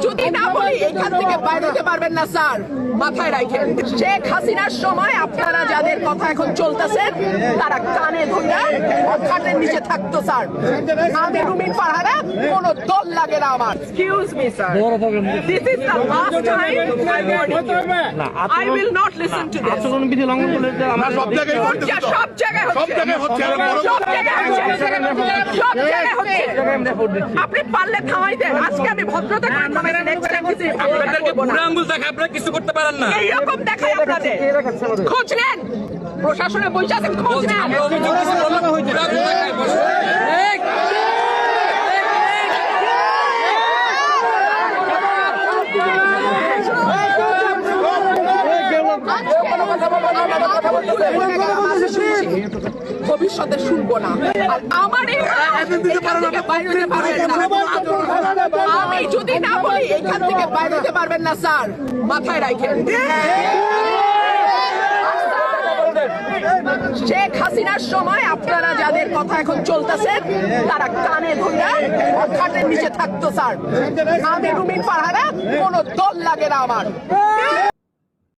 যদি না বলি এখান থেকে বাইরে হতে পারবেন না স্যার, মাথায় রাখেন। শেখ হাসিনার সময় আপনারা যাদের কথা এখন চলতেছেন তারা কানে ধরে খাটের নিচে থাকতো স্যার। আমি রুমিন ফারহানা, কোনো দল লাগে না আমার। Excuse me sir, this is the last time I warn you. I will not listen to this. আচরণ বিধি লঙ্ঘন করলে আমরা সব জায়গায় হচ্ছে, সব জায়গায় হচ্ছে। আপনি পারলে থামাই দেন। আজকে আমি ভদ্রতা করে থামাইছি, নেক্সট টাইম কিছু আপনাদেরকে বুড়া আঙ্গুল দেখায় আপনারা কিছু করতে পারেন না। এইরকম দেখায় আপনাদের। খোঁজ নেন, প্রশাসনে বসে আছেন, খোঁজ নেন। ভবিষ্যতে শুনবো না। আর আমার আমি যদি না বলি এখান থেকে বাইরে হতে পারবেন না স্যার, মাথায় রাখেন। শেখ হাসিনার সময় আপনারা যাদের কথা এখন চলতেছেন তারা কানে ধরে খাটের নিচে থাকতো স্যার। আমি রুমিন ফারহানা, কোনো দল লাগে না আমার।